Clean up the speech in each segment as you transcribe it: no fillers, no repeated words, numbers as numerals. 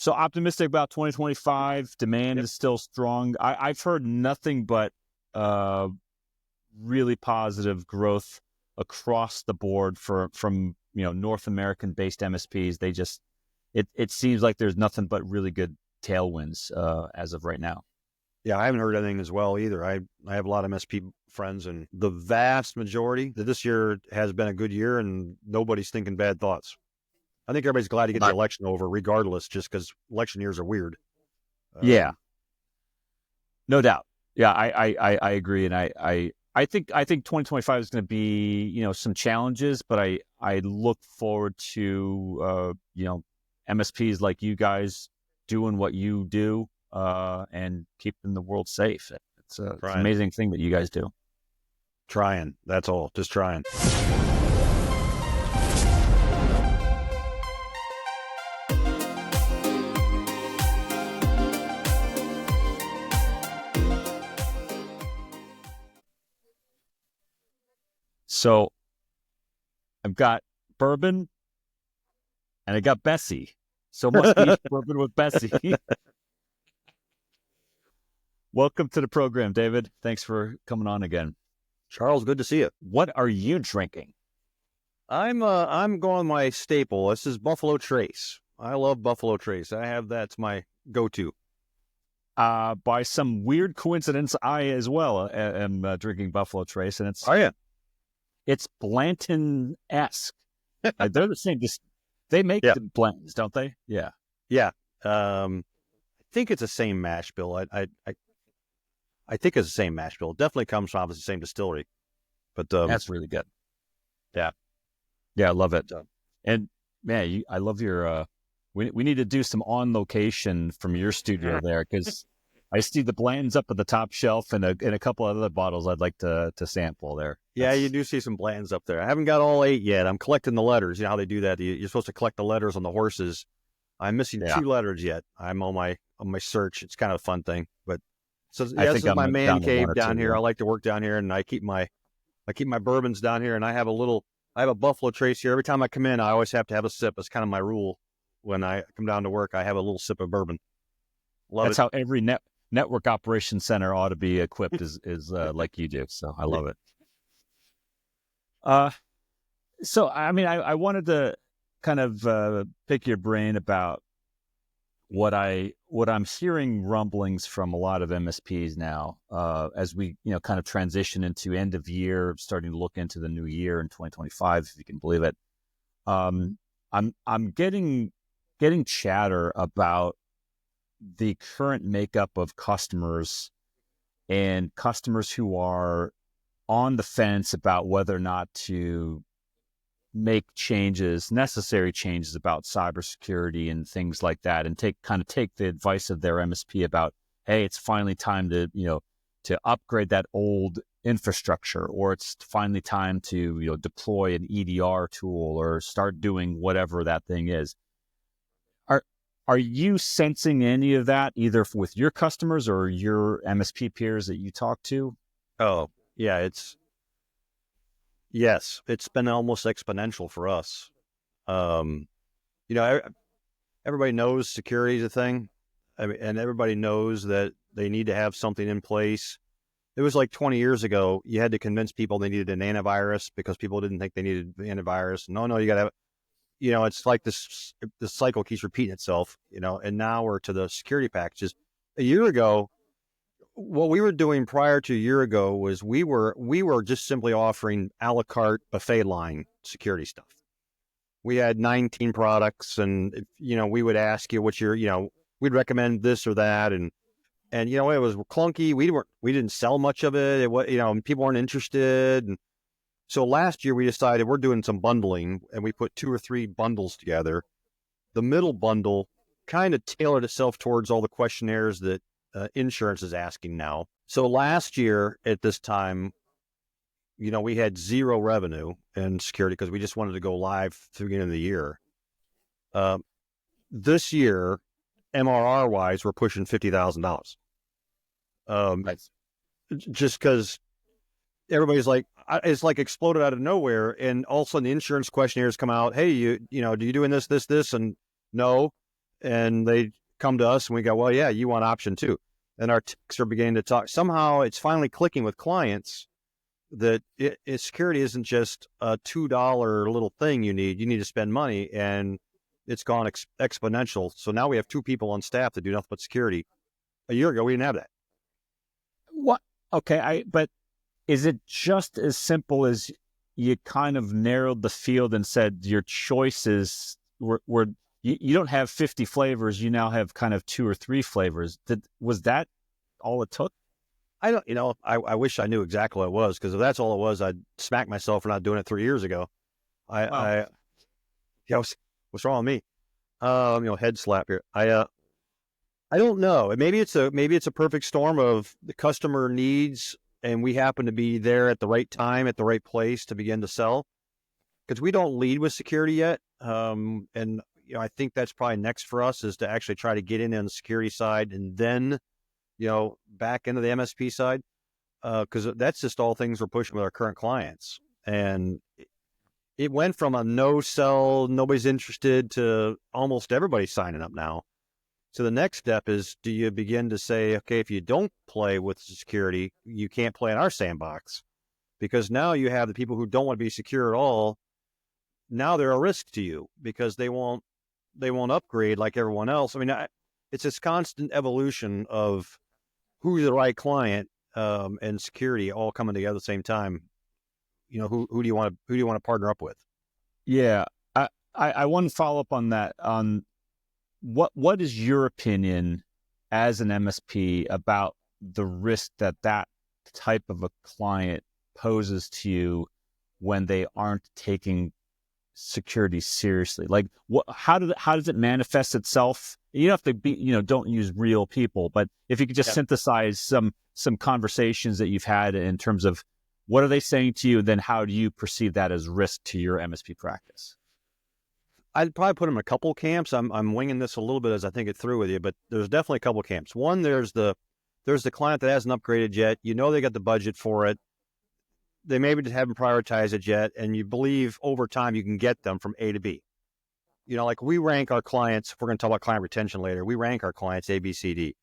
So optimistic about 2025. Demand is still strong. I've heard nothing but really positive growth across the board from North American based MSPs. They just it seems like there's nothing but really good tailwinds as of right now. Yeah, I haven't heard anything as well either. I have a lot of MSP friends, and the vast majority that this year has been a good year, and nobody's thinking bad thoughts. I think everybody's glad to get the election over, regardless, just because election years are weird. Yeah, no doubt. Yeah, I agree, and I think 2025 is going to be some challenges, but I look forward to MSPs like you guys doing what you do and keeping the world safe. It's an amazing thing that you guys do. Trying, that's all, just trying. So I've got bourbon and I got Bessie. So must be bourbon with Bessie. Welcome to the program, David. Thanks for coming on again. Charles, good to see you. What are you drinking? I'm going my staple. This is Buffalo Trace. I love Buffalo Trace. I have that's my go-to. By some weird coincidence, I as well am drinking Buffalo Trace, and it's it's Blanton-esque. They're the same. They make the blends, don't they? Yeah. I think it's the same mash bill. I think it's the same mash bill. It definitely comes from the same distillery. But that's really good. Yeah, I love it. And man, I love your. We need to do some on location from your studio there, because I see the Blantons up at the top shelf and a couple of other bottles I'd like to sample there. Yeah, you do see some Blantons up there. I haven't got all 8 yet. I'm collecting the letters. You know how they do that? You're supposed to collect the letters on the horses. I'm missing 2 letters yet. I'm on my search. It's kind of a fun thing. But so this is my man cave down here. I like to work down here, and I keep my bourbons down here, and I have a Buffalo Trace here. Every time I come in, I always have to have a sip. It's kind of my rule. When I come down to work, I have a little sip of bourbon. That's how every network operations center ought to be equipped is like you do. So I love it. So I mean, I wanted to kind of pick your brain about what I'm hearing rumblings from a lot of MSPs now, as we kind of transition into end of year, starting to look into the new year in 2025, if you can believe it. I'm getting chatter about the current makeup of customers and customers who are on the fence about whether or not to make necessary changes about cybersecurity and things like that, and take the advice of their MSP about, hey, it's finally time to upgrade that old infrastructure, or it's finally time to deploy an EDR tool or start doing whatever that thing is. Are you sensing any of that either with your customers or your MSP peers that you talk to? Oh, yeah, it's been almost exponential for us. Everybody knows security is a thing. And everybody knows that they need to have something in place. It was like 20 years ago, you had to convince people they needed an antivirus because people didn't think they needed the antivirus. No, you got to have, it's like this cycle keeps repeating itself, and now we're to the security packages. A year ago, what we were doing prior to a year ago was we were just simply offering a la carte buffet line security stuff. We had 19 products, and we would ask you what we'd recommend this or that, and it was clunky. We didn't sell much of it. It was, people weren't interested. And so last year we decided we're doing some bundling, and we put 2 or 3 bundles together. The middle bundle kind of tailored itself towards all the questionnaires that insurance is asking now. So last year at this time, we had 0 revenue in security because we just wanted to go live through the end of the year. This year, MRR wise, we're pushing $50,000. Nice. Just because everybody's like, it's like exploded out of nowhere, and all of a sudden the insurance questionnaires come out. Hey, do you doing this, and no, and they come to us and we go, well, yeah, you want option two. And our techs are beginning to talk. Somehow it's finally clicking with clients that security isn't just a $2 little thing you need. You need to spend money, and it's gone exponential. So now we have 2 people on staff that do nothing but security. A year ago, we didn't have that. What? Okay, but is it just as simple as you kind of narrowed the field and said your choices were you don't have 50 flavors, you now have kind of 2 or 3 flavors? Was that all it took? I don't, I wish I knew exactly what it was, because if that's all it was, I'd smack myself for not doing it 3 years ago. Wow. What's wrong with me? Head slap here. I don't know. Maybe it's a perfect storm of the customer needs, and we happen to be there at the right time, at the right place to begin to sell. Because we don't lead with security yet, and I think that's probably next for us, is to actually try to get in on the security side, and then back into the MSP side, because that's just all things we're pushing with our current clients. And it went from a no sell, nobody's interested, to almost everybody signing up now. So the next step is, do you begin to say, okay, if you don't play with security, you can't play in our sandbox, because now you have the people who don't want to be secure at all. Now they're a risk to you because they won't upgrade like everyone else. I mean, it's this constant evolution of who's the right client, and security all coming together at the same time. Who do you want to partner up with? Yeah, I want to follow up on that. What is your opinion as an MSP about the risk that type of a client poses to you when they aren't taking security seriously? Like, how does it manifest itself? You don't have to be, don't use real people, but if you could just synthesize some conversations that you've had in terms of what are they saying to you, and then how do you perceive that as risk to your MSP practice? I'd probably put them in a couple camps. I'm winging this a little bit as I think it through with you, but there's definitely a couple camps. One, there's the client that hasn't upgraded yet. They got the budget for it. They maybe just haven't prioritized it yet, and you believe over time you can get them from A to B. Like we rank our clients. If we're going to talk about client retention later, we rank our clients A, B, C, D.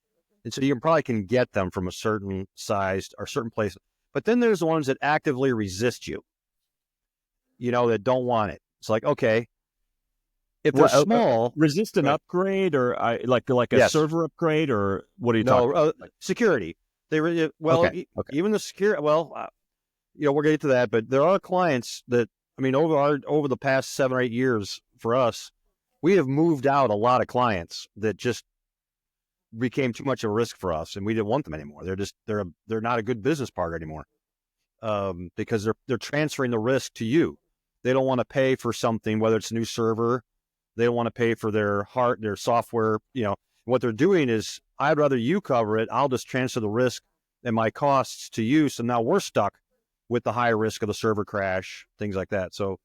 And so you probably can get them from a certain size or certain place. But then there's the ones that actively resist you, that don't want it. It's like, okay, if they're small, resist an upgrade, or like a yes. server upgrade, or what are you talking about? Security. Even the security. Well, we're going to get to that, but there are clients that, over the past 7 or 8 years for us, we have moved out a lot of clients that just became too much of a risk for us, and we didn't want them anymore. They're not a good business partner anymore, because they're transferring the risk to you. They don't want to pay for something, whether it's a new server. They don't want to pay for their software. What they're doing is, I'd rather you cover it. I'll just transfer the risk and my costs to you. So now we're stuck with the high risk of the server crash, things like that. So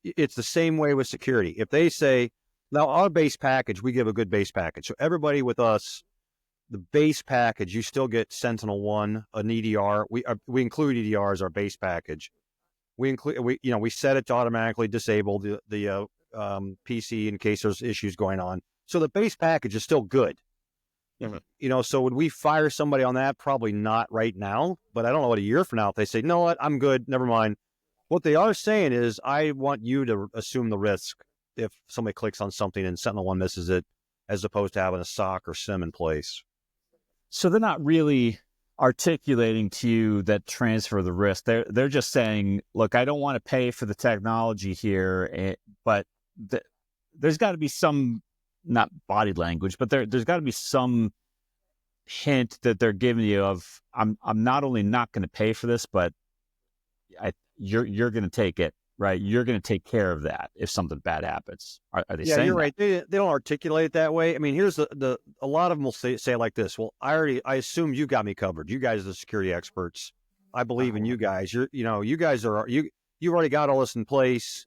it's the same way with security. If they say, now our base package, we give a good base package. So everybody with us, the base package, you still get SentinelOne, an EDR. We include EDR as our base package. We set it to automatically disable the PC in case there's issues going on. So the base package is still good. Mm-hmm. So would we fire somebody on that? Probably not right now, but I don't know what a year from now, if they say, no, what, I'm good, never mind. What they are saying is, I want you to assume the risk if somebody clicks on something and SentinelOne misses it, as opposed to having a SOC or SIM in place. So they're not really articulating to you that transfer the risk. They're just saying, look, I don't want to pay for the technology here, but there's got to be some, not body language, but there's got to be some hint that they're giving you of, I'm not only not going to pay for this, but you're going to take it, right? You're going to take care of that if something bad happens. Are they saying? Yeah, you're right. They don't articulate it that way. Here's a lot of them will say it like this. Well, I assume you got me covered. You guys are the security experts. I believe in you guys. You guys you've already got all this in place.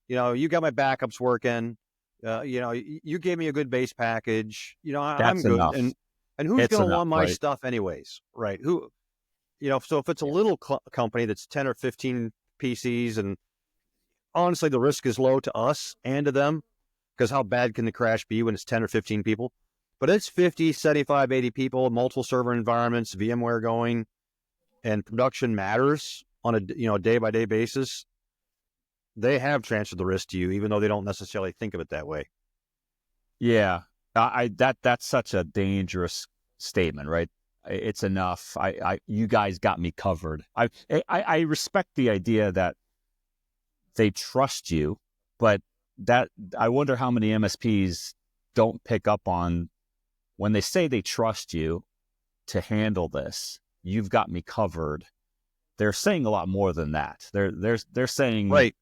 You got my backups working. You gave me a good base package. I'm good. Enough. And who's going to want my stuff anyways, right? So if it's a little company that's 10 or 15 PCs, and honestly, the risk is low to us and to them. because how bad can the crash be when it's 10 or 15 people? But it's 50, 75, 80 people, multiple server environments, VMware going, and production matters on a day-by-day basis. They have transferred the risk to you, even though they don't necessarily think of it that way. Yeah, that's such a dangerous statement, right? It's enough. You guys got me covered. I respect the idea that they trust you, but that I wonder how many MSPs don't pick up on when they say they trust you to handle this. You've got me covered. They're saying a lot more than that. They're saying, right,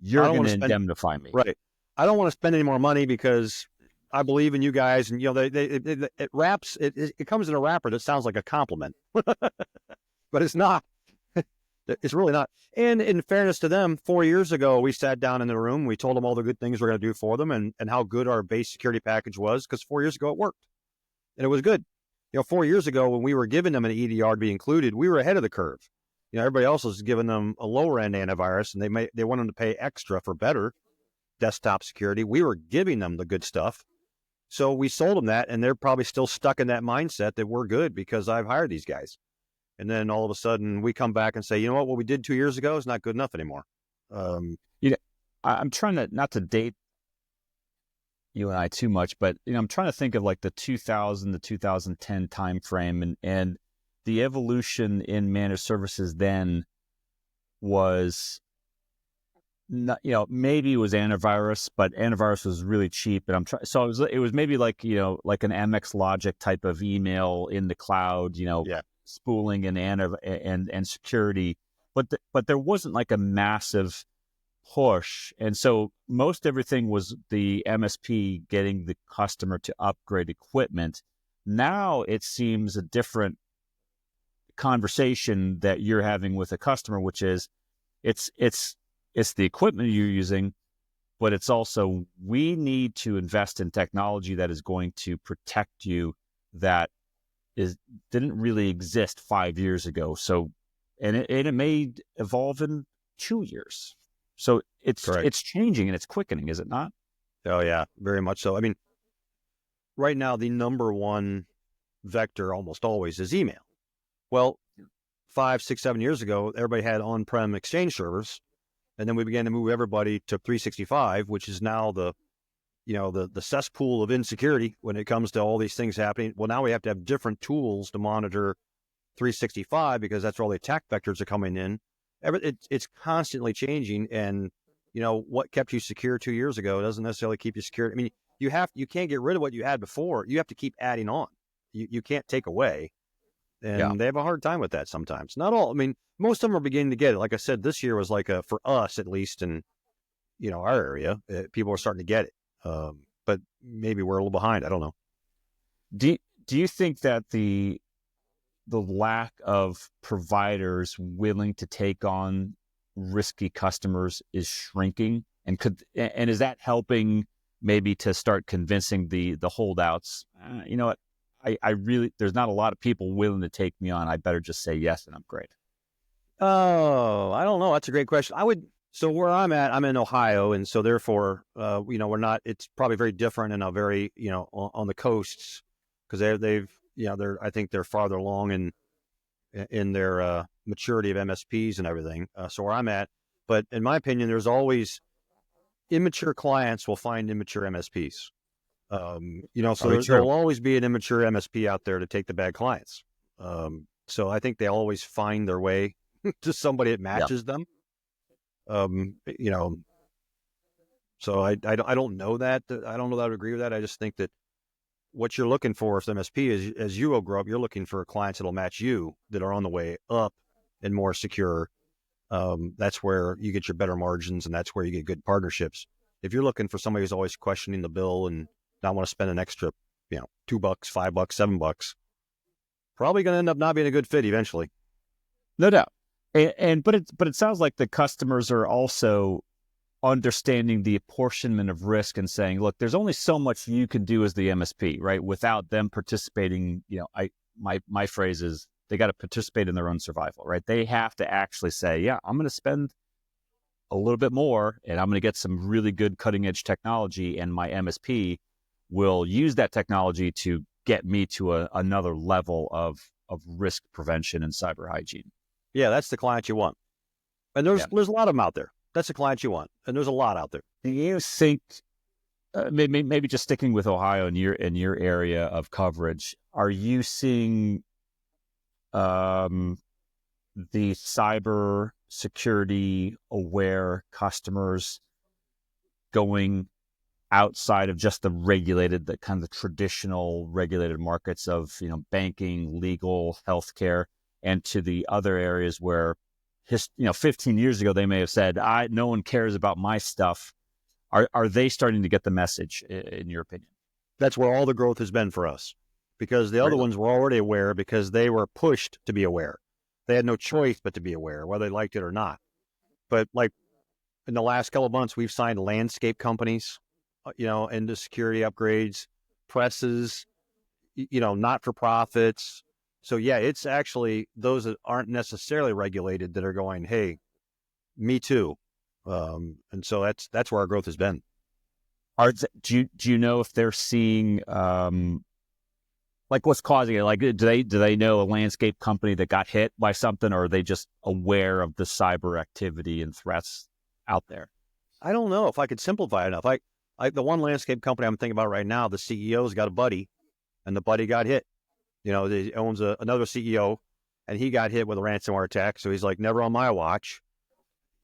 you're going to indemnify me. Right. I don't want to spend any more money because I believe in you guys, and it wraps. It comes in a wrapper that sounds like a compliment, but it's not. It's really not. And in fairness to them, 4 years ago, we sat down in the room. We told them all the good things we're going to do for them, and how good our base security package was, because 4 years ago it worked, and it was good. 4 years ago when we were giving them an EDR to be included, we were ahead of the curve. Everybody else was giving them a lower end antivirus, and they want them to pay extra for better desktop security. We were giving them the good stuff. So we sold them that, and they're probably still stuck in that mindset that we're good because I've hired these guys. And then all of a sudden we come back and say, you know what we did 2 years ago is not good enough anymore. I'm trying to, not to date you and I too much, but I'm trying to think of like the 2000 to 2010 timeframe, and the evolution in managed services then was not, maybe it was antivirus, but antivirus was really cheap. And so it was maybe like, like an MX Logic type of email in the cloud, spooling and security, but there wasn't like a massive push. And so most everything was the MSP getting the customer to upgrade equipment. Now it seems a different conversation that you're having with a customer, which is it's the equipment you're using, but it's also, we need to invest in technology that is going to protect you, that didn't really exist 5 years ago. So, and it may evolve in 2 years. So it's changing and it's quickening, is it not? Oh yeah, very much so. I mean, right now the number one vector almost always is email. Well, 5, 6, 7 years ago, everybody had on-prem Exchange servers, and then we began to move everybody to 365, which is now the cesspool of insecurity when it comes to all these things happening. Well, now we have to have different tools to monitor 365 because that's where all the attack vectors are coming in. It's constantly changing, and what kept you secure 2 years ago doesn't necessarily keep you secure. I mean, you can't get rid of what you had before. You have to keep adding on. You can't take away, and they have a hard time with that sometimes. Not all. I mean, most of them are beginning to get it. Like I said, this year was like for us at least in our area, people are starting to get it. But maybe we're a little behind. I don't know. Do you think that the lack of providers willing to take on risky customers is shrinking, and is that helping maybe to start convincing the holdouts? You know what? I really, there's not a lot of people willing to take me on. I better just say yes and upgrade. Oh, I don't know. That's a great question. So where I'm at, I'm in Ohio, and so therefore, we're not. It's probably very different in a very, on the coasts, because I think they're farther along in their maturity of MSPs and everything. So where I'm at, but in my opinion, there's always immature clients will find immature MSPs. So there'll always be an immature MSP out there to take the bad clients. So I think they always find their way to somebody that matches them. So I don't know that. I don't know that I would agree with that. I just think that what you're looking for as MSP is, as you will grow up, you're looking for clients that'll match you, that are on the way up and more secure. That's where you get your better margins, and that's where you get good partnerships. If you're looking for somebody who's always questioning the bill and not want to spend an extra, $2, $5, $7, probably going to end up not being a good fit eventually. No doubt. But it sounds like the customers are also understanding the apportionment of risk and saying, look, there's only so much you can do as the MSP, right? Without them participating, my phrase is, they got to participate in their own survival, right? They have to actually say, yeah, I'm going to spend a little bit more, and I'm going to get some really good cutting edge technology, and my MSP will use that technology to get me to another level of risk prevention and cyber hygiene. Yeah, that's the client you want. And there's a lot of them out there. That's the client you want. And there's a lot out there. Do you think, maybe just sticking with Ohio in your area of coverage, are you seeing the cyber security aware customers going outside of just the kind of the traditional regulated markets of, banking, legal, healthcare, and to the other areas where 15 years ago they may have said, no one cares about my stuff. Are they starting to get the message, in your opinion? That's where all the growth has been for us, because the other ones were already aware because they were pushed to be aware. They had no choice but to be aware, whether they liked it or not. But like in the last couple of months, we've signed landscape companies, into security upgrades, presses, not-for-profits. So yeah, it's actually those that aren't necessarily regulated that are going, hey, me too. And so that's where our growth has been. Do you know if they're seeing like what's causing it? Like, do they know a landscape company that got hit by something, or are they just aware of the cyber activity and threats out there? I don't know if I could simplify it enough. The one landscape company I'm thinking about right now, the CEO's got a buddy, and the buddy got hit. He owns another CEO, and he got hit with a ransomware attack. So he's like, never on my watch.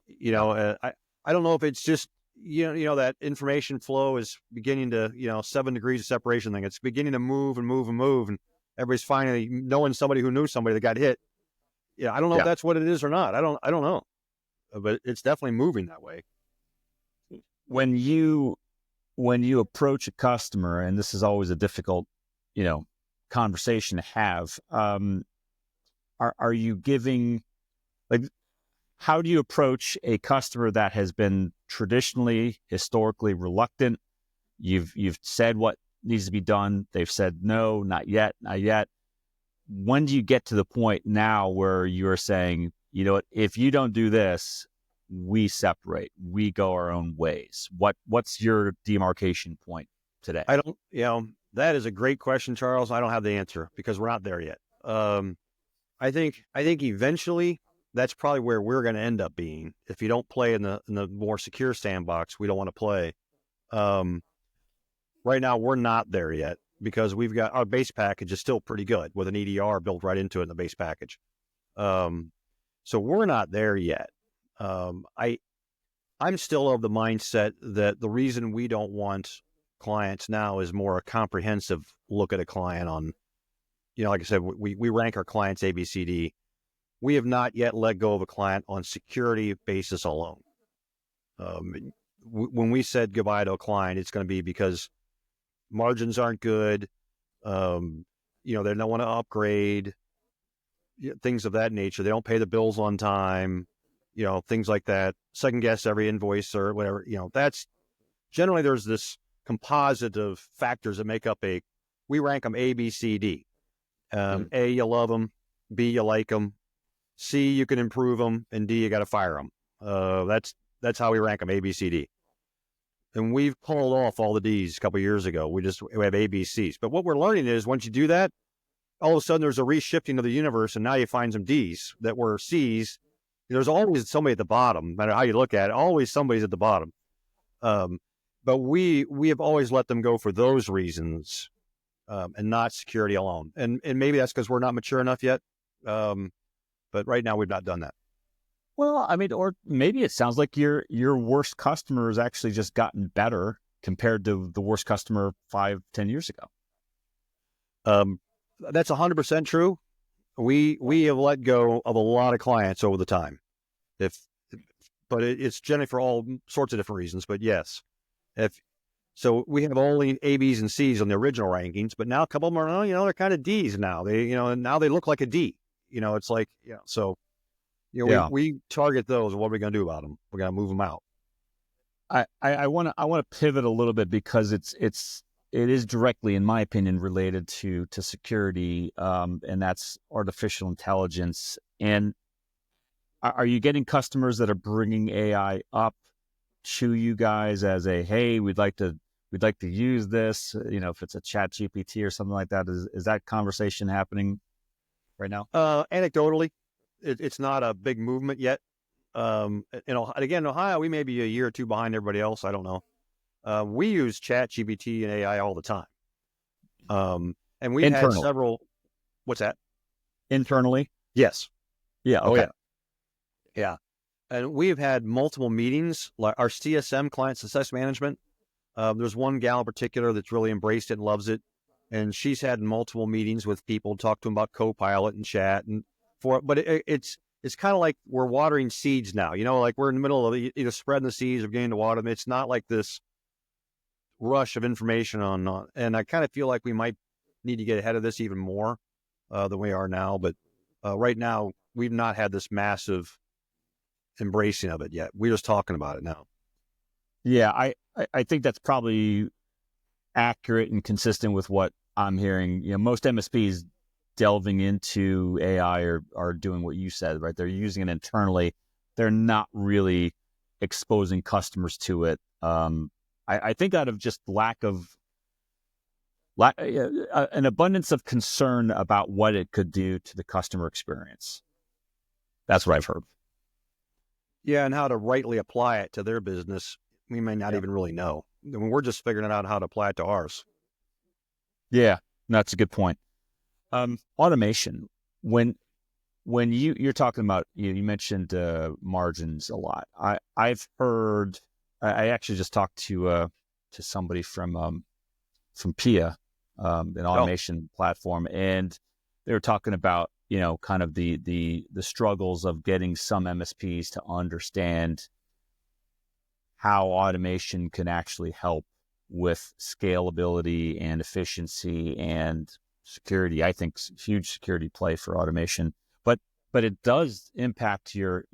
I don't know if it's just, that information flow is beginning to, 7 degrees of separation thing. It's beginning to move and move and move. And everybody's finally knowing somebody who knew somebody that got hit. Yeah. I don't know if that's what it is or not. I don't know, but it's definitely moving that way. When you approach a customer, and this is always a difficult, conversation to have, are you giving, like, how do you approach a customer that has been historically reluctant? You've said what needs to be done. They've said, no, not yet. When do you get to the point now where you're saying, if you don't do this, we separate, we go our own ways? What's your demarcation point today? I don't, that is a great question, Charles. I don't have the answer because we're not there yet. I think eventually that's probably where we're going to end up being. If you don't play in the more secure sandbox, we don't want to play. Right now, we're not there yet because we've got our base package is still pretty good with an EDR built right into it in the base package. So we're not there yet. I'm still of the mindset that the reason we don't want clients now is more a comprehensive look at a client on, like I said, we rank our clients A, B, C, D. We have not yet let go of a client on security basis alone. When we said goodbye to a client, it's going to be because margins aren't good. They don't want to upgrade, things of that nature. They don't pay the bills on time, things like that. Second guess every invoice or whatever. That's generally there's this composite of factors that make up we rank them A, B, C, D. A, you love them. B, you like them. C, you can improve them, and D, you got to fire them. That's how we rank them, A, B, C, D. And we've pulled off all the Ds a couple of years ago. We have A, B, Cs. But what we're learning is once you do that, all of a sudden there's a reshifting of the universe, and now you find some Ds that were Cs. There's always somebody at the bottom, no matter how you look at it. Always somebody's at the bottom. But we have always let them go for those reasons, and not security alone. And maybe that's because we're not mature enough yet. But right now we've not done that. Well, I mean, or maybe it sounds like your worst customer has actually just gotten better compared to the worst customer 5-10 years ago. That's 100% true. We have let go of a lot of clients over the time. But it's generally for all sorts of different reasons. But yes, so we have only A, Bs, and Cs on the original rankings, but now a couple of them are, they're kind of Ds now. And now they look like a D. It's like, so, we target those. And what are we going to do about them? We're going to move them out. I want to pivot a little bit because it is directly, in my opinion, related to security, and that's artificial intelligence. And are you getting customers that are bringing AI up to you guys as a, hey, we'd like to use this, if it's a chat GPT or something like that? Is that conversation happening right now? Anecdotally, it's not a big movement yet. Again, in Ohio, we may be a year or two behind everybody else. I don't know. We use chat GPT and AI all the time. And we've had Internally. several, what's that? Internally? Yes. Yeah. Oh, Okay. yeah. Yeah. And we've had multiple meetings, like our CSM, Client Success Management. There's one gal in particular that's really embraced it and loves it. And she's had multiple meetings with people, talk to them about Copilot and chat. But it's kind of like we're watering seeds now, like we're in the middle of either spreading the seeds or beginning to water them. It's not like this rush of information and I kind of feel like we might need to get ahead of this even more than we are now. But right now, we've not had this massive embracing of it yet. We're just talking about it now. Yeah, I think that's probably accurate and consistent with what I'm hearing. Most MSPs delving into AI are doing what you said, right? They're using it internally. They're not really exposing customers to it. I think out of just an abundance of concern about what it could do to the customer experience. That's what I've heard. Yeah, and how to rightly apply it to their business, we may not even really know. I mean, we're just figuring out how to apply it to ours. Yeah, that's a good point. Automation. When you're talking about, you mentioned margins a lot. I've heard. I actually just talked to somebody from PIA, an automation platform, and they were talking about kind of the struggles of getting some MSPs to understand how automation can actually help with scalability and efficiency and security. I think huge security play for automation, but it does impact your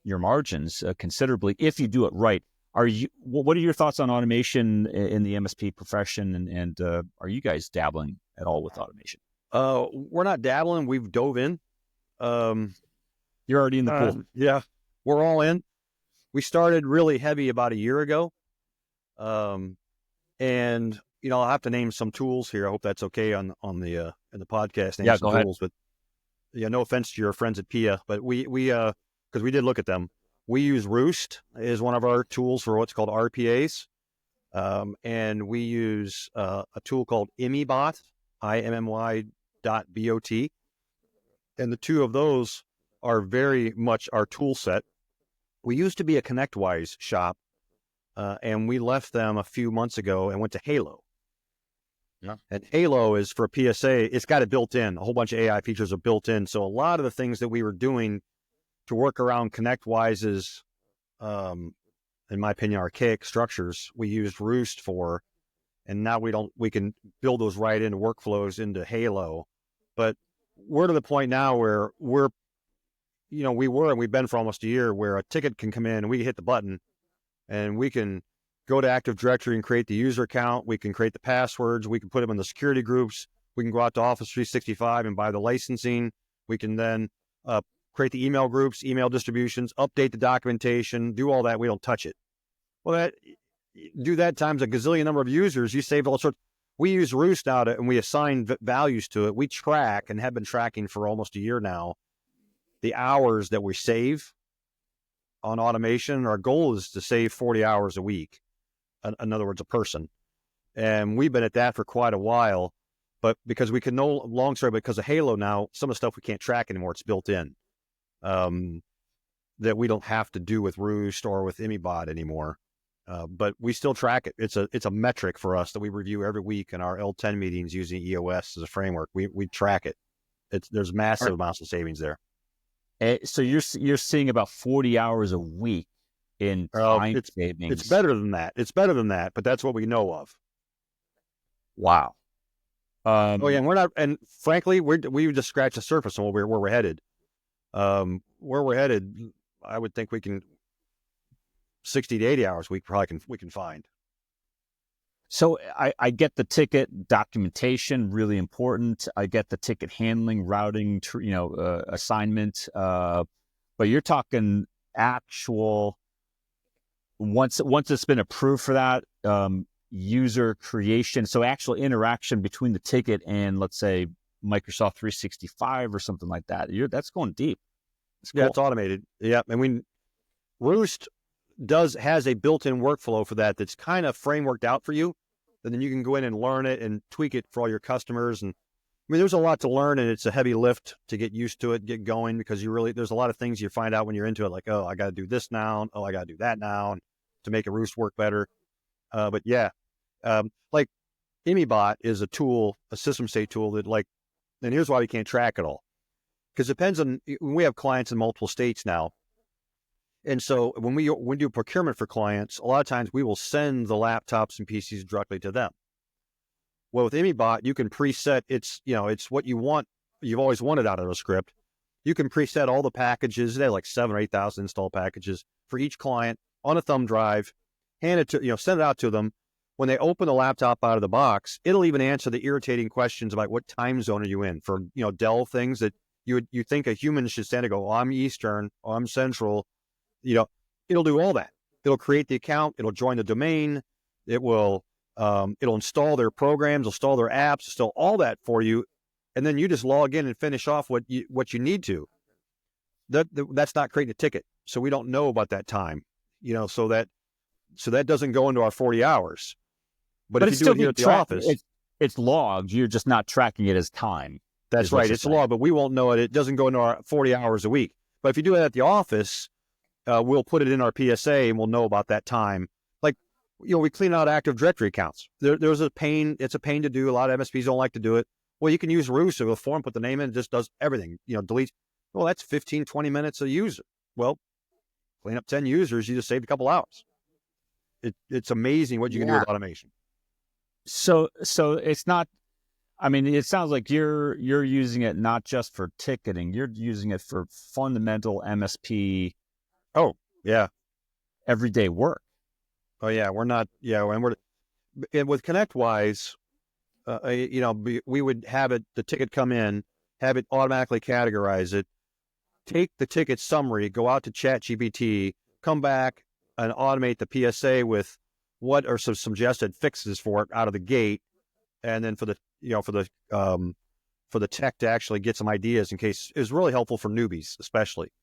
margins considerably if you do it right. What are your thoughts on automation in the MSP profession, and are you guys dabbling at all with automation? We're not dabbling. We've dove in. You're already in the pool. Yeah, we're all in. We started really heavy about a year ago. And I'll have to name some tools here. I hope that's okay on the in the podcast. Name some go ahead. tools, but no offense to your friends at PIA, but we because we did look at them. We use Roost as one of our tools for what's called RPAs. And we use a tool called IMMYBot, IMMY.bot. And the two of those are very much our tool set. We used to be a ConnectWise shop, and we left them a few months ago and went to Halo. Yeah. And Halo is for PSA. It's got it built in. A whole bunch of AI features are built in. So a lot of the things that we were doing to work around ConnectWise's, in my opinion, archaic structures, we used Roost for, and now we can build those right into workflows into Halo. But we're to the point now where we've been for almost a year, where a ticket can come in and we can hit the button and we can go to Active Directory and create the user account. We can create the passwords. We can put them in the security groups. We can go out to Office 365 and buy the licensing. We can then create the email groups, email distributions, update the documentation, do all that. We don't touch it. Well, do that times a gazillion number of users, you save all sorts. We use Roost now and we assign values to it. We track and have been tracking for almost a year now the hours that we save on automation. Our goal is to save 40 hours a week. In other words, a person. And we've been at that for quite a while, but because we can because of Halo now, some of the stuff we can't track anymore, it's built in. That we don't have to do with Roost or with IMMYBot anymore. But we still track it. It's a metric for us that we review every week in our L10 meetings using EOS as a framework. We track it. There's massive amounts of savings there. So you're seeing about 40 hours a week in time savings. It's better than that. It's better than that, but that's what we know of. Wow. And we're not. And frankly, we just scratched the surface on where we're headed. Where we're headed, I would think we can 60 to 80 hours we can find. So I get the ticket documentation, really important. I get the ticket handling, routing, assignment, but you're talking actual once it's been approved for that user creation. So actual interaction between the ticket and, let's say, Microsoft 365 or something like that. That's going deep. It's cool. Yeah, it's automated. Yeah, I mean, Roost has a built-in workflow for that that's kind of frameworked out for you, and then you can go in and learn it and tweak it for all your customers. And I mean, there's a lot to learn, and it's a heavy lift to get used to it, get going, because there's a lot of things you find out when you're into it, like, oh, I got to do this now, oh, I got to do that now to make a Roost work better. But yeah, like EmiBot is a tool, a system state tool that, like, and here's why we can't track it all, because it depends on, we have clients in multiple states now. And so when we do procurement for clients, a lot of times we will send the laptops and PCs directly to them. Well, with EmiBot, you can preset, it's what you want, you've always wanted out of a script. You can preset all the packages. They have like 7,000 or 8,000 install packages for each client on a thumb drive, send it out to them. When they open the laptop out of the box, it'll even answer the irritating questions about what time zone are you in for, Dell things that you think a human should stand and go, oh, I'm Eastern, or I'm Central. It'll do all that. It'll create the account. It'll join the domain. It'll install their programs, install their apps, install all that for you. And then you just log in and finish off what you need to. That's not creating a ticket. So we don't know about that time, so that doesn't go into our 40 hours. But if you do it here at the office, it's logged. You're just not tracking it as time. That's right. It's logged, but we won't know it. It doesn't go into our 40 hours a week. But if you do it at the office, we'll put it in our PSA and we'll know about that time. Like, we clean out Active Directory accounts. There's a pain. It's a pain to do. A lot of MSPs don't like to do it. Well, you can use Roost with a form, put the name in, it just does everything. Deletes. Well, that's 15, 20 minutes a user. Well, clean up 10 users, you just saved a couple hours. It's amazing what you can do with automation. So it's not, I mean, it sounds like you're using it not just for ticketing, you're using it for fundamental MSP. Oh, yeah. Everyday work. Oh, yeah. We're not, and with ConnectWise, we would have the ticket come in, have it automatically categorize it, take the ticket summary, go out to ChatGPT, come back and automate the PSA with what are some suggested fixes for it out of the gate. And then for the tech to actually get some ideas in case is really helpful for newbies, especially.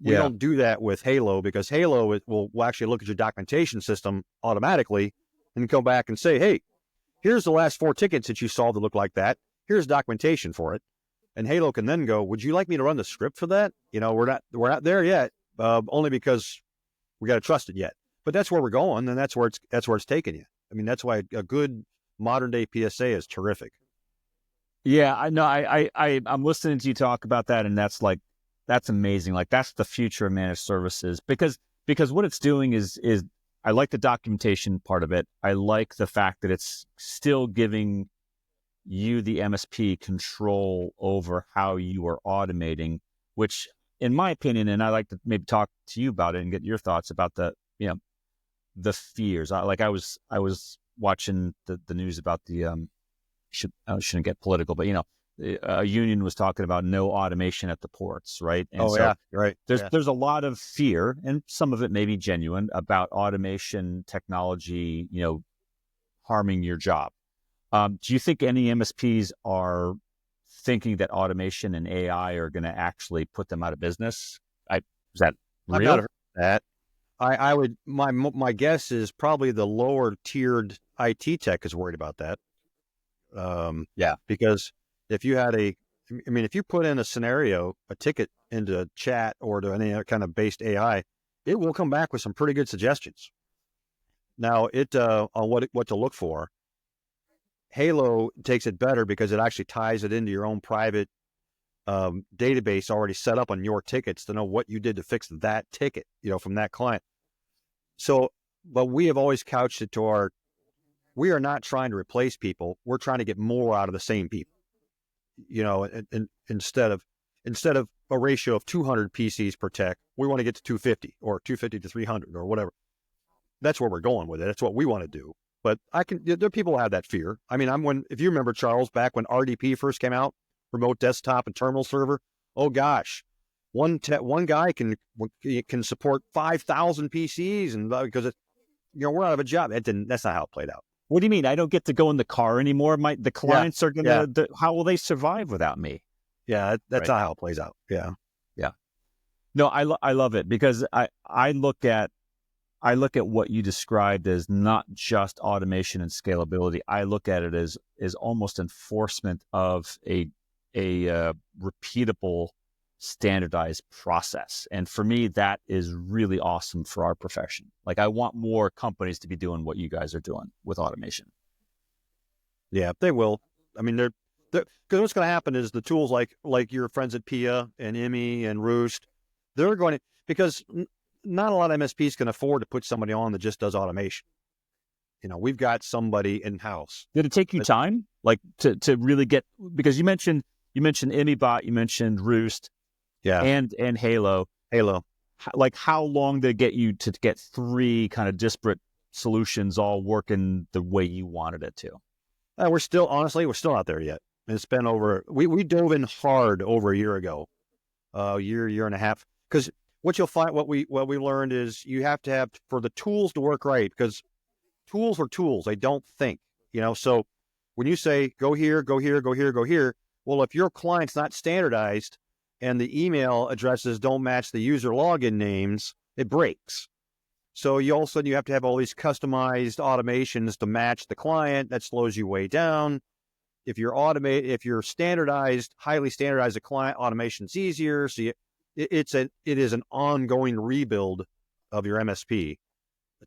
We don't do that with Halo, because Halo will actually look at your documentation system automatically and come back and say, hey, here's the last 4 tickets that you saw that look like that. Here's documentation for it. And Halo can then go, would you like me to run the script for that? We're not there yet, only because we got to trust it yet. But that's where we're going, and that's where it's taking you. I mean, that's why a good modern day PSA is terrific. Yeah, I know. I'm listening to you talk about that, and that's amazing. Like, that's the future of managed services, because what it's doing is I like the documentation part of it. I like the fact that it's still giving you, the MSP, control over how you are automating, which, in my opinion, and I like to maybe talk to you about it and get your thoughts about the fears. I was watching the news about I shouldn't get political, but a union was talking about no automation at the ports, right? And right. There's a lot of fear, and some of it may be genuine, about automation technology, harming your job. Do you think any MSPs are thinking that automation and AI are going to actually put them out of business? Is that real? I've not heard that. I would, my guess is probably the lower tiered IT tech is worried about that. Because if you had if you put in a scenario, a ticket into chat or to any kind of based AI, it will come back with some pretty good suggestions. Now, on what to look for. Halo takes it better because it actually ties it into your own private database already set up on your tickets to know what you did to fix that ticket, from that client. So, but we have always couched it to we are not trying to replace people. We're trying to get more out of the same people, and instead of a ratio of 200 PCs per tech, we want to get to 250 or 250 to 300 or whatever. That's where we're going with it. That's what we want to do. But there are people who have that fear. I mean, if you remember, Charles, back when RDP first came out, remote desktop and terminal server, oh gosh, one guy can support 5,000 PCs, and because we're out of a job. That's not how it played out. What do you mean? I don't get to go in the car anymore? The clients are Yeah. how will they survive without me? Yeah, that's Right. not how it plays out. Yeah. Yeah. No, I love it because I look at what you described as not just automation and scalability. I look at it as almost enforcement of a repeatable, standardized process. And for me, that is really awesome for our profession. Like, I want more companies to be doing what you guys are doing with automation. Yeah, they will. I mean, they're because what's going to happen is the tools like your friends at PIA and IMI and Roost, they're going to, because not a lot of MSPs can afford to put somebody on that just does automation. We've got somebody in house. Did it take you time, like to really get, because you mentioned IMIBot, you mentioned Roost, yeah, and Halo. Like, how long did it get you to get three kind of disparate solutions all working the way you wanted it to? we're still not there yet. It's been we dove in hard over a year ago, year and a half. Because what you'll find, what we learned is you have to have, for the tools to work right, because tools are tools. They don't think, so when you say, go here, go here, go here, go here, well, if your client's not standardized and the email addresses don't match the user login names, it breaks. So all of a sudden you have to have all these customized automations to match the client. That slows you way down. If you're standardized, highly standardized, the client automation's easier. So it is an ongoing rebuild of your MSP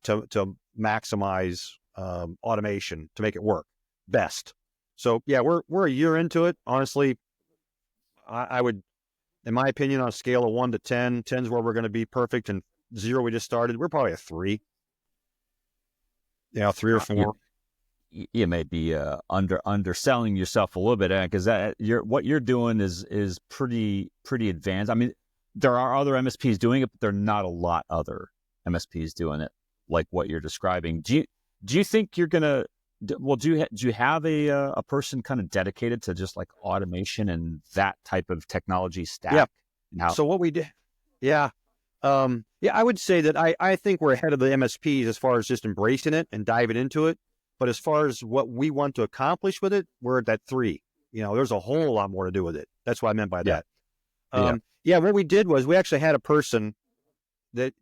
to maximize automation to make it work best. So yeah, we're a year into it. Honestly, I would, in my opinion, on a scale of 1 to 10, 10's where we're going to be perfect, and 0 we just started. We're probably a 3. 3 or 4. You may be underselling yourself a little bit, because what you're doing is pretty advanced. I mean, there are other MSPs doing it, but there are not a lot other MSPs doing it like what you're describing. Do you think you're gonna? Well, do you have a person kind of dedicated to just like automation and that type of technology stack? Yeah. So what we did, yeah, I would say that I think we're ahead of the MSPs as far as just embracing it and diving into it. But as far as what we want to accomplish with it, we're at that 3. There's a whole lot more to do with it. That's what I meant by that. What we did was we actually had a person that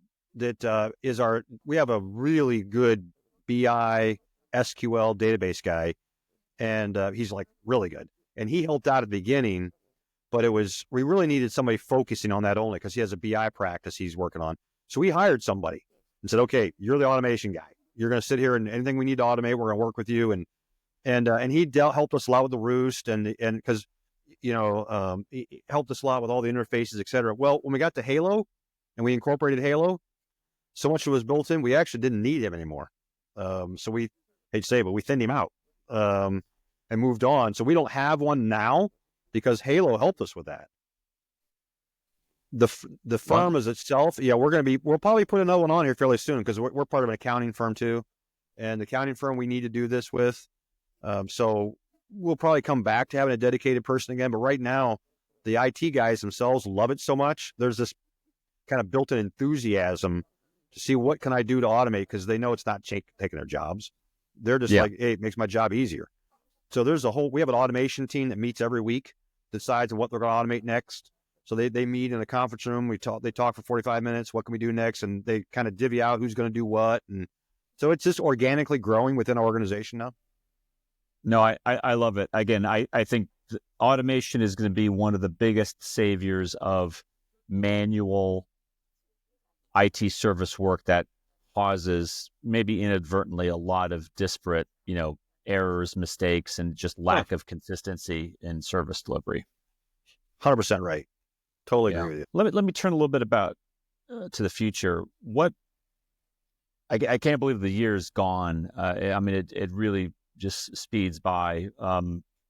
we have a really good BI SQL database guy, and he's like really good. And he helped out at the beginning, but we really needed somebody focusing on that only because he has a BI practice he's working on. So we hired somebody and said, okay, you're the automation guy. You're going to sit here, and anything we need to automate, we're going to work with you. And he helped us a lot with the Roost, and because he helped us a lot with all the interfaces, et cetera. Well, when we got to Halo and we incorporated Halo, so much was built in, we actually didn't need him anymore. So we, hate to say it, but we thinned him out and moved on. So we don't have one now because Halo helped us with that. The firm as itself, we'll probably put another one on here fairly soon because we're part of an accounting firm too. And the accounting firm we need to do this with. So we'll probably come back to having a dedicated person again. But right now, the IT guys themselves love it so much. There's this kind of built-in enthusiasm to see what can I do to automate, because they know it's not taking their jobs. They're just like, hey, it makes my job easier. So we have an automation team that meets every week, decides on what they're going to automate next. So they meet in a conference room. They talk for 45 minutes. What can we do next? And they kind of divvy out who's going to do what. And so it's just organically growing within our organization now. No, I love it. Again, I think automation is going to be one of the biggest saviors of manual IT service work that causes maybe inadvertently a lot of disparate, errors, mistakes, and just lack of consistency in service delivery. 100% right. Totally agree with you. Let me turn a little bit about to the future. I can't believe the year's gone. I mean, it really just speeds by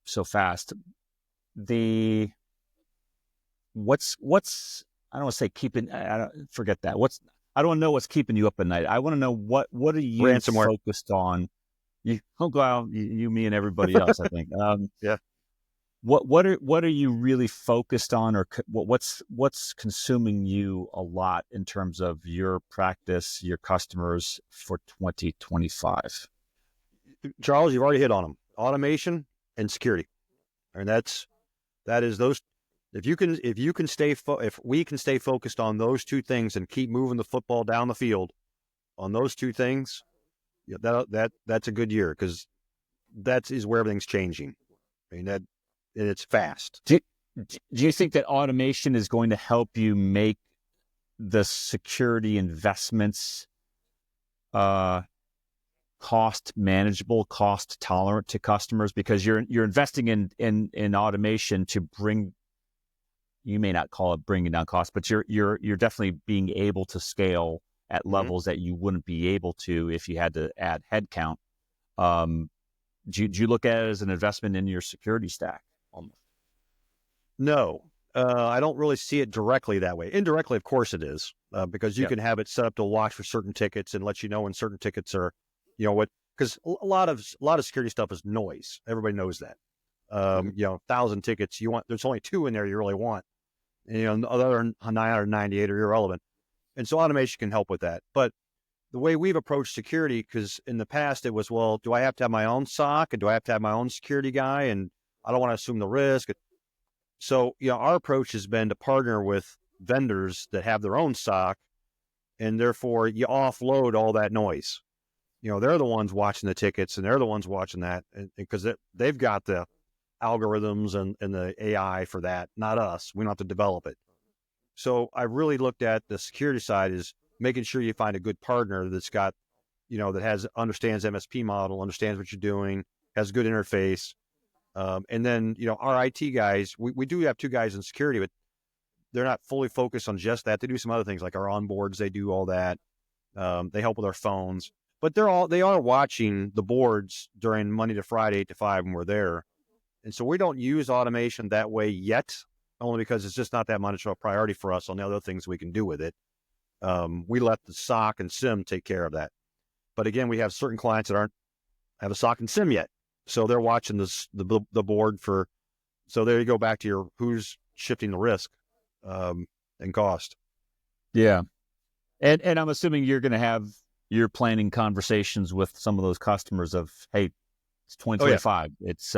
so fast. What's I don't want to say keeping. Forget that. I don't know what's keeping you up at night. I want to know what are you focused on? You, me, and everybody else. I think. Yeah. what are you really focused on, or what's consuming you a lot in terms of your practice, your customers for 2025? Charles, you've already hit on them: automation and security. And that is those. If we can stay focused on those two things and keep moving the football down the field on those two things, that's a good year, because that is where everything's changing. I mean, that, and it's fast. Do you think that automation is going to help you make the security investments cost manageable, cost tolerant to customers, because you're investing in automation to bring, you may not call it bringing down costs, but you're definitely being able to scale at levels that you wouldn't be able to if you had to add headcount. Do you look at it as an investment in your security stack? No, I don't really see it directly that way. Indirectly, of course it is, because you can have it set up to watch for certain tickets and let you know when certain tickets are, because a lot of security stuff is noise. Everybody knows that. 1,000 tickets, there's only 2 in there you really want. And, the other 998 are irrelevant. And so automation can help with that. But the way we've approached security, because in the past it was, well, do I have to have my own SOC, and do I have to have my own security guy? And I don't want to assume the risk. So, our approach has been to partner with vendors that have their own SOC, and therefore you offload all that noise. They're the ones watching the tickets, and they're the ones watching that, because they've got the algorithms and the AI for that, not us. We don't have to develop it. So I really looked at the security side as making sure you find a good partner that's got, that understands MSP model, understands what you're doing, has a good interface. And then, our IT guys, we do have 2 guys in security, but they're not fully focused on just that. They do some other things like our onboards. They do all that. They help with our phones, but they are watching the boards during Monday to Friday, 8 to 5 when we're there. And so we don't use automation that way yet, only because it's just not that much of a priority for us on the other things we can do with it. We let the SOC and SIM take care of that. But again, we have certain clients that aren't have a SOC and SIM yet. So they're watching the board for, so there you go back to who's shifting the risk and cost. Yeah. And I'm assuming you're planning conversations with some of those customers of, hey, it's 2025. It's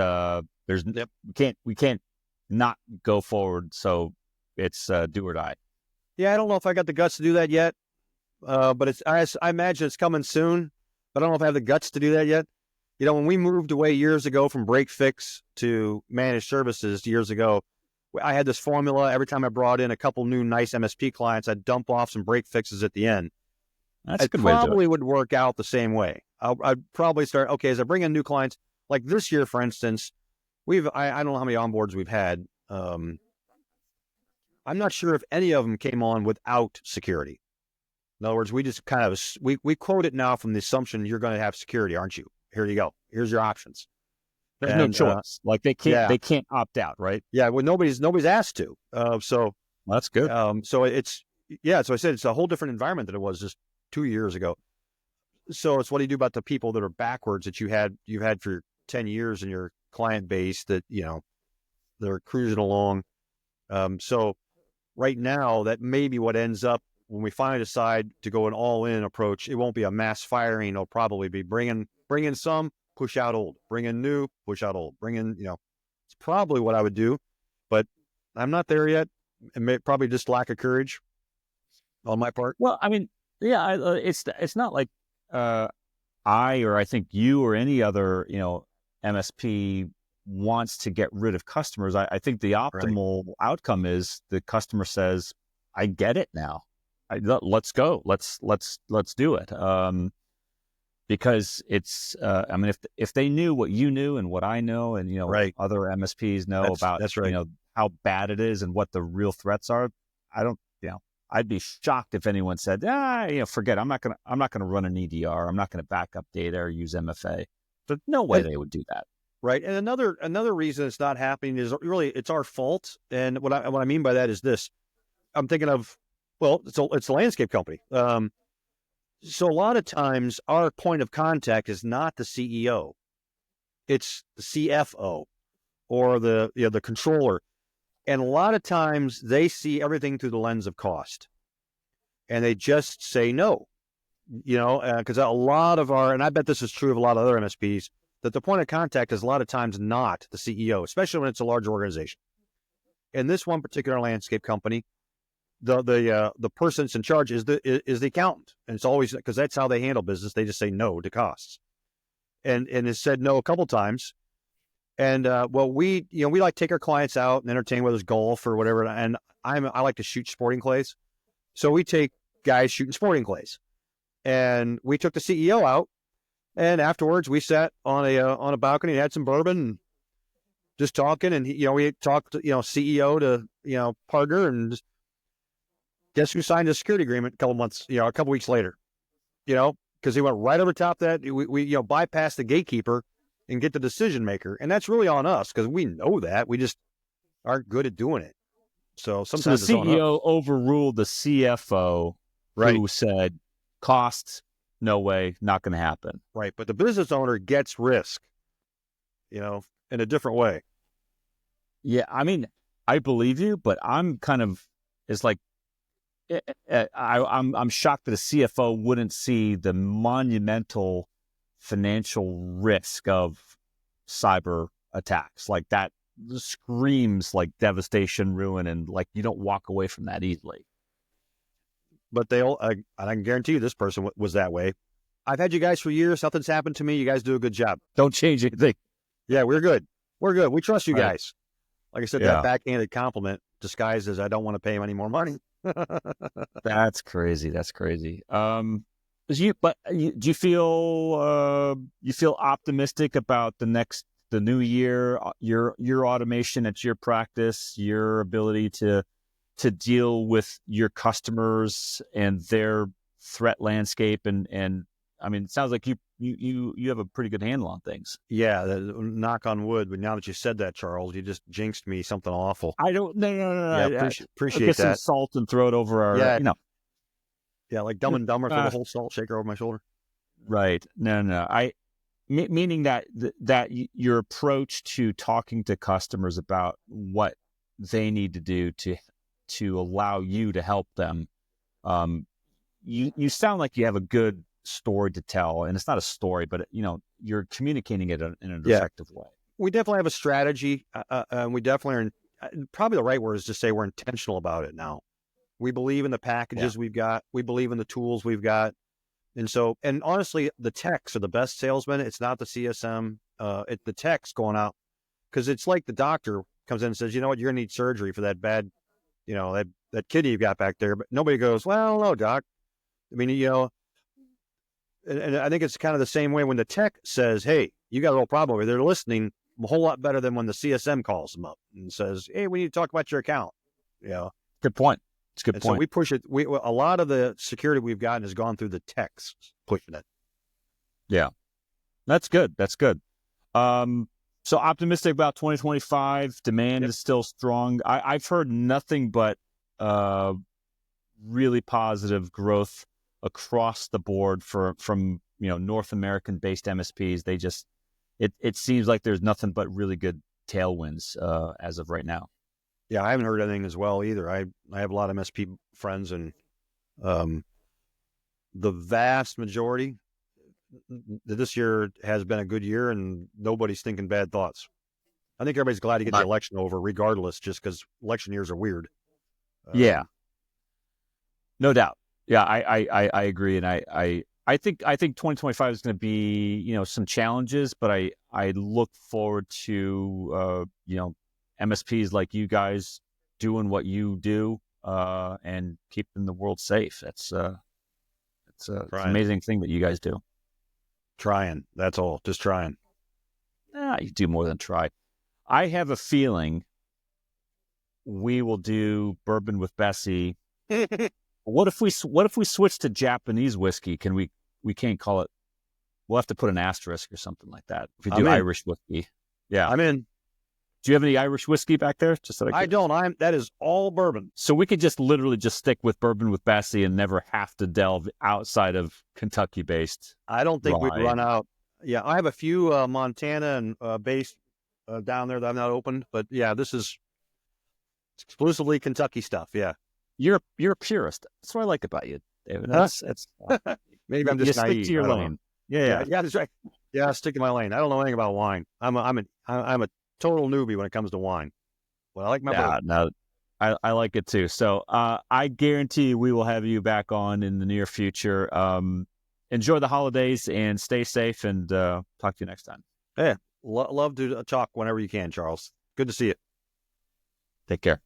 we can't not go forward. So it's do or die. Yeah. I don't know if I got the guts to do that yet. But I imagine it's coming soon, but I don't know if I have the guts to do that yet. When we moved away years ago from break fix to managed services years ago, I had this formula. Every time I brought in a couple new nice MSP clients, I'd dump off some break fixes at the end. That's a good way to do it. Probably would work out the same way. I'd probably start, okay, as I bring in new clients, like this year, for instance, I don't know how many onboards we've had. I'm not sure if any of them came on without security. In other words, we just kind of, we quote it now from the assumption you're going to have security, aren't you? Here you go. Here's your options. There's no choice. Like they can't opt out, right? Yeah. Well, nobody's asked to. So that's good. So I said, it's a whole different environment than it was just 2 years ago. So it's what do you do about the people that are backwards that you've had for 10 years in your client base that, they're cruising along. So right now that may be what ends up when we finally decide to go an all-in approach. It won't be a mass firing. It'll probably be bring in some, push out old, bring in new, push out old, bring in, it's probably what I would do, but I'm not there yet. And probably just lack of courage on my part. Well, I mean, yeah, it's not like I think you or any other, MSP wants to get rid of customers. I think the optimal outcome is the customer says, I get it now. Let's go. Let's do it. Because it's, I mean, if they knew what you knew and what I know, and, other MSPs know about, how bad it is and what the real threats are, I'd be shocked if anyone said, forget it. I'm not gonna run an EDR. I'm not gonna back up data or use MFA. But no way they would do that. Right. And another reason it's not happening is really it's our fault. And what I mean by that is this. I'm thinking of, well, it's a landscape company. So a lot of times our point of contact is not the CEO. It's the CFO. or the controller. And a lot of times they see everything through the lens of cost, and they just say no. Because a lot of and I bet this is true of a lot of other MSPs, that the point of contact is a lot of times not the CEO, especially when it's a large organization. In this one particular landscape company, the person that's in charge is the accountant, and it's always because that's how they handle business. They just say no to costs, and has said no a couple times. And we like to take our clients out and entertain, whether it's golf or whatever. And I like to shoot sporting clays, so we take guys shooting sporting clays. And we took the CEO out, and afterwards we sat on a balcony and had some bourbon, and just talking. And we talked, CEO to partner, and just, guess who signed a security agreement a couple weeks later? Because he went right over top of that. We bypass the gatekeeper and get the decision maker, and that's really on us because we know that we just aren't good at doing it. So sometimes the CEO overruled the CFO, right, who said, costs, no way, not going to happen. Right. But the business owner gets risk, in a different way. Yeah. I mean, I believe you, but I'm kind of, it's like, I'm shocked that a CFO wouldn't see the monumental financial risk of cyber attacks. Like that screams like devastation, ruin, and like you don't walk away from that easily. But I can guarantee you this person was that way. I've had you guys for years. Nothing's happened to me. You guys do a good job. Don't change anything. Yeah, we're good. We're good. We trust you guys. Like I said, that backhanded compliment disguised as I don't want to pay him any more money. That's crazy. That's crazy. Do you feel optimistic about the new year, your automation at your practice, your ability to deal with your customers and their threat landscape, and I mean, it sounds like you have a pretty good handle on things. Yeah, knock on wood. But now that you said that, Charles, you just jinxed me something awful. I don't. No. Yeah, appreciate that. Some salt and throw it over our. Yeah, Yeah, like Dumb and Dumber, throw the whole salt shaker over my shoulder. Right. No. Meaning that your approach to talking to customers about what they need to do to allow you to help them, you sound like you have a good story to tell, and it's not a story, but you're communicating it in an effective way. We definitely have a strategy, and we definitely are. Probably the right word is to say we're intentional about it now. We believe in the packages we've got. We believe in the tools we've got. And honestly, the techs are the best salesmen. It's not the CSM. The techs going out, because it's like the doctor comes in and says, you know what, you're going to need surgery for that bad, that kidney you've got back there. But nobody goes, well, no, doc. I mean, and I think it's kind of the same way when the tech says, hey, you got a little problem over there. They're listening a whole lot better than when the CSM calls them up and says, hey, we need to talk about your account. Good point. It's a good point. So we push it. A lot of the security we've gotten has gone through the techs pushing it. Yeah, that's good. That's good. So optimistic about 2025. Demand is still strong. I've heard nothing but really positive growth across the board from North American based MSPs. They just it seems like there's nothing but really good tailwinds as of right now. Yeah, I haven't heard anything as well either. I have a lot of MSP friends, and the vast majority, this year has been a good year, and nobody's thinking bad thoughts. I think everybody's glad to get the election over, regardless, just because election years are weird. No doubt. Yeah, I agree, and I think 2025 is going to be some challenges, but I look forward to MSPs like you guys doing what you do and keeping the world safe. It's an amazing thing that you guys do. Trying, that's all. Just trying. You do more than try. I have a feeling we will do bourbon with Bessie. What if we switch to Japanese whiskey? We can't call it. We'll have to put an asterisk or something like that. If we do Irish whiskey, yeah, I'm in. Do you have any Irish whiskey back there? Just so I don't. That is all bourbon. So we could just literally just stick with bourbon with Bessie and never have to delve outside of Kentucky-based. I don't think we'd run out. Yeah, I have a few Montana and based down there that I've not opened. But yeah, this is exclusively Kentucky stuff. Yeah. You're a purist. That's what I like about you, David. That's Maybe I'm you just stick naive. to your I don't know. lane. Yeah. Yeah, that's right. Yeah, stick to my lane. I don't know anything about wine. I'm a total newbie when it comes to wine. Well, I like my Yeah, bourbon. no, I like it too. So I guarantee we will have you back on in the near future. Enjoy the holidays and stay safe, and talk to you next time. Yeah, love to talk whenever you can, Charles. Good to see you. Take care.